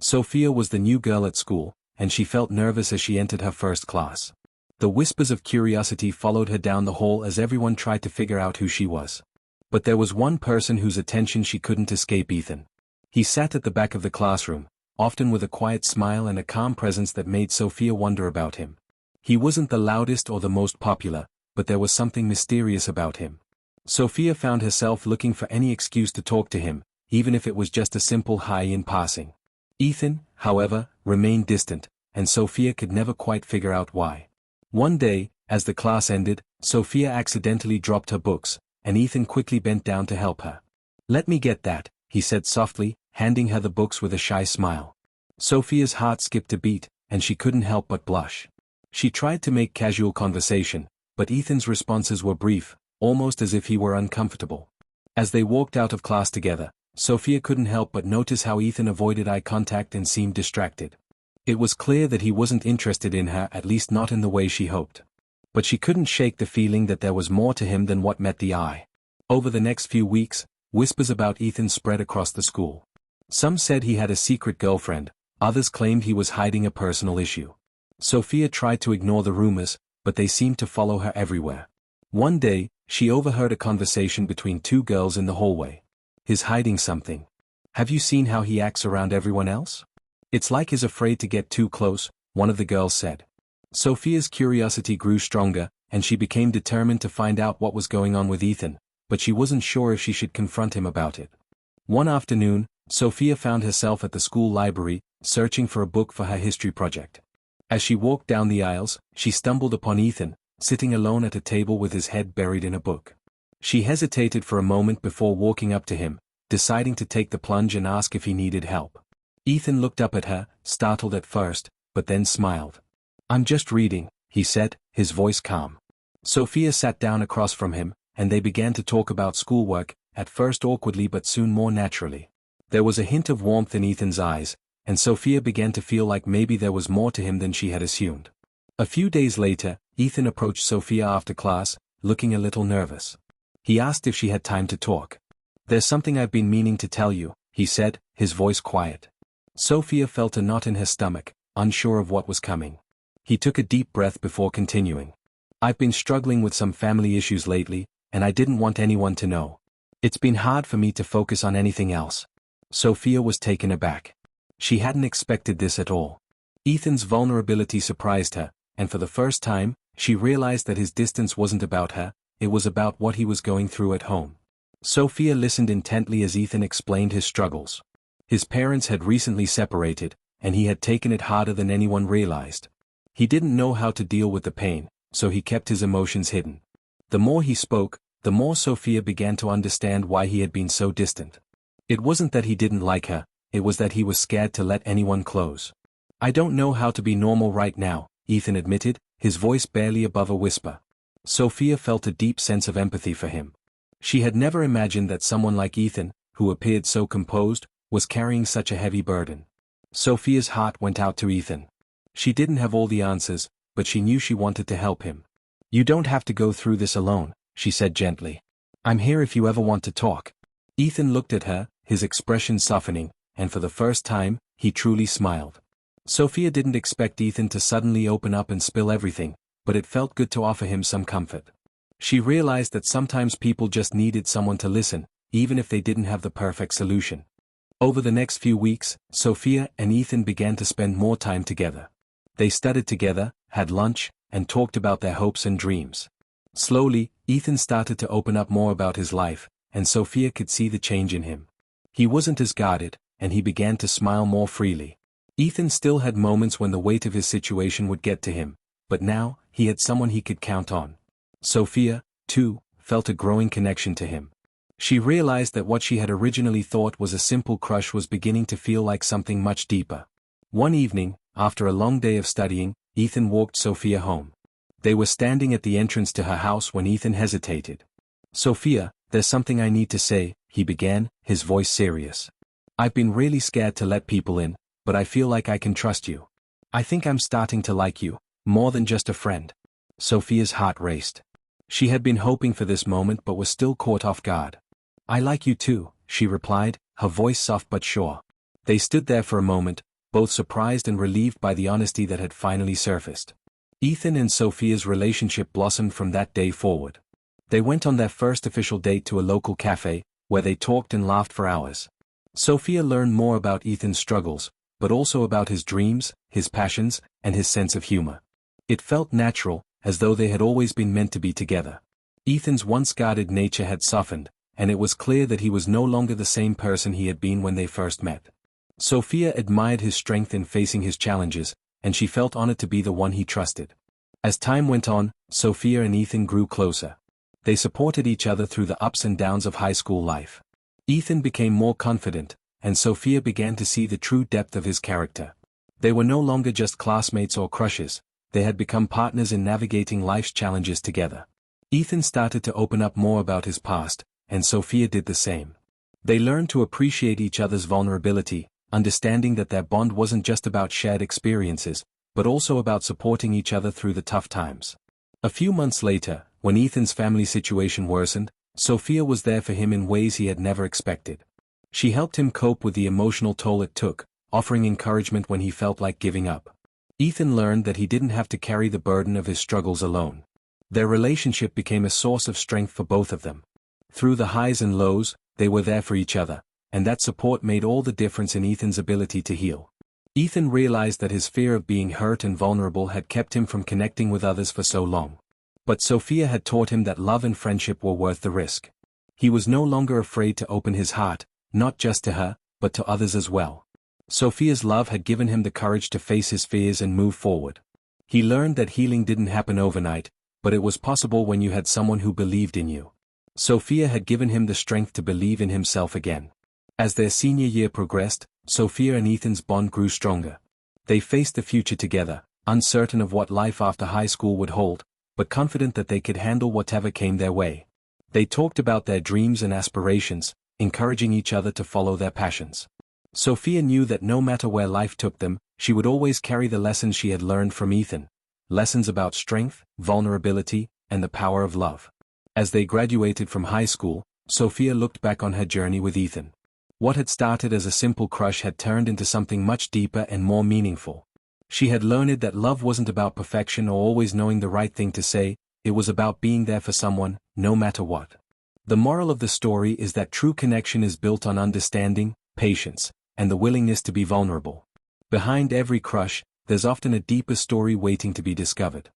Sophia was the new girl at school, and she felt nervous as she entered her first class. The whispers of curiosity followed her down the hall as everyone tried to figure out who she was. But there was one person whose attention she couldn't escape: Ethan. He sat at the back of the classroom, often with a quiet smile and a calm presence that made Sophia wonder about him. He wasn't the loudest or the most popular, but there was something mysterious about him. Sophia found herself looking for any excuse to talk to him, even if it was just a simple hi in passing. Ethan, however, remained distant, and Sophia could never quite figure out why. One day, as the class ended, Sophia accidentally dropped her books, and Ethan quickly bent down to help her. "Let me get that," he said softly, handing her the books with a shy smile. Sophia's heart skipped a beat, and she couldn't help but blush. She tried to make casual conversation, but Ethan's responses were brief, almost as if he were uncomfortable. As they walked out of class together, Sophia couldn't help but notice how Ethan avoided eye contact and seemed distracted. It was clear that he wasn't interested in her, at least not in the way she hoped. But she couldn't shake the feeling that there was more to him than what met the eye. Over the next few weeks, whispers about Ethan spread across the school. Some said he had a secret girlfriend, others claimed he was hiding a personal issue. Sophia tried to ignore the rumors, but they seemed to follow her everywhere. One day, she overheard a conversation between two girls in the hallway. "He's hiding something. Have you seen how he acts around everyone else? It's like he's afraid to get too close," one of the girls said. Sophia's curiosity grew stronger, and she became determined to find out what was going on with Ethan, but she wasn't sure if she should confront him about it. One afternoon, Sophia found herself at the school library, searching for a book for her history project. As she walked down the aisles, she stumbled upon Ethan, sitting alone at a table with his head buried in a book. She hesitated for a moment before walking up to him, deciding to take the plunge and ask if he needed help. Ethan looked up at her, startled at first, but then smiled. "I'm just reading," he said, his voice calm. Sophia sat down across from him, and they began to talk about schoolwork, at first awkwardly but soon more naturally. There was a hint of warmth in Ethan's eyes, and Sophia began to feel like maybe there was more to him than she had assumed. A few days later, Ethan approached Sophia after class, looking a little nervous. He asked if she had time to talk. "There's something I've been meaning to tell you," he said, his voice quiet. Sophia felt a knot in her stomach, unsure of what was coming. He took a deep breath before continuing. "I've been struggling with some family issues lately, and I didn't want anyone to know. It's been hard for me to focus on anything else." Sophia was taken aback. She hadn't expected this at all. Ethan's vulnerability surprised her, and for the first time, she realized that his distance wasn't about her, it was about what he was going through at home. Sophia listened intently as Ethan explained his struggles. His parents had recently separated, and he had taken it harder than anyone realized. He didn't know how to deal with the pain, so he kept his emotions hidden. The more he spoke, the more Sophia began to understand why he had been so distant. It wasn't that he didn't like her, it was that he was scared to let anyone close. "I don't know how to be normal right now," Ethan admitted, his voice barely above a whisper. Sophia felt a deep sense of empathy for him. She had never imagined that someone like Ethan, who appeared so composed, was carrying such a heavy burden. Sophia's heart went out to Ethan. She didn't have all the answers, but she knew she wanted to help him. "You don't have to go through this alone," she said gently. "I'm here if you ever want to talk." Ethan looked at her, his expression softening, and for the first time, he truly smiled. Sophia didn't expect Ethan to suddenly open up and spill everything, but it felt good to offer him some comfort. She realized that sometimes people just needed someone to listen, even if they didn't have the perfect solution. Over the next few weeks, Sophia and Ethan began to spend more time together. They studied together, had lunch, and talked about their hopes and dreams. Slowly, Ethan started to open up more about his life, and Sophia could see the change in him. He wasn't as guarded, and he began to smile more freely. Ethan still had moments when the weight of his situation would get to him, but now, he had someone he could count on. Sophia, too, felt a growing connection to him. She realized that what she had originally thought was a simple crush was beginning to feel like something much deeper. One evening, after a long day of studying, Ethan walked Sophia home. They were standing at the entrance to her house when Ethan hesitated. "Sophia, there's something I need to say," he began, his voice serious. "I've been really scared to let people in, but I feel like I can trust you. I think I'm starting to like you, more than just a friend." Sophia's heart raced. She had been hoping for this moment but was still caught off guard. "I like you too," she replied, her voice soft but sure. They stood there for a moment, both surprised and relieved by the honesty that had finally surfaced. Ethan and Sophia's relationship blossomed from that day forward. They went on their first official date to a local cafe, where they talked and laughed for hours. Sophia learned more about Ethan's struggles, but also about his dreams, his passions, and his sense of humor. It felt natural, as though they had always been meant to be together. Ethan's once guarded nature had softened, and it was clear that he was no longer the same person he had been when they first met. Sophia admired his strength in facing his challenges, and she felt honored to be the one he trusted. As time went on, Sophia and Ethan grew closer. They supported each other through the ups and downs of high school life. Ethan became more confident, and Sophia began to see the true depth of his character. They were no longer just classmates or crushes, they had become partners in navigating life's challenges together. Ethan started to open up more about his past, and Sophia did the same. They learned to appreciate each other's vulnerability, understanding that their bond wasn't just about shared experiences, but also about supporting each other through the tough times. A few months later, when Ethan's family situation worsened, Sophia was there for him in ways he had never expected. She helped him cope with the emotional toll it took, offering encouragement when he felt like giving up. Ethan learned that he didn't have to carry the burden of his struggles alone. Their relationship became a source of strength for both of them. Through the highs and lows, they were there for each other, and that support made all the difference in Ethan's ability to heal. Ethan realized that his fear of being hurt and vulnerable had kept him from connecting with others for so long. But Sophia had taught him that love and friendship were worth the risk. He was no longer afraid to open his heart, not just to her, but to others as well. Sophia's love had given him the courage to face his fears and move forward. He learned that healing didn't happen overnight, but it was possible when you had someone who believed in you. Sophia had given him the strength to believe in himself again. As their senior year progressed, Sophia and Ethan's bond grew stronger. They faced the future together, uncertain of what life after high school would hold, but confident that they could handle whatever came their way. They talked about their dreams and aspirations, encouraging each other to follow their passions. Sophia knew that no matter where life took them, she would always carry the lessons she had learned from Ethan. Lessons about strength, vulnerability, and the power of love. As they graduated from high school, Sophia looked back on her journey with Ethan. What had started as a simple crush had turned into something much deeper and more meaningful. She had learned that love wasn't about perfection or always knowing the right thing to say, it was about being there for someone, no matter what. The moral of the story is that true connection is built on understanding, patience, and the willingness to be vulnerable. Behind every crush, there's often a deeper story waiting to be discovered.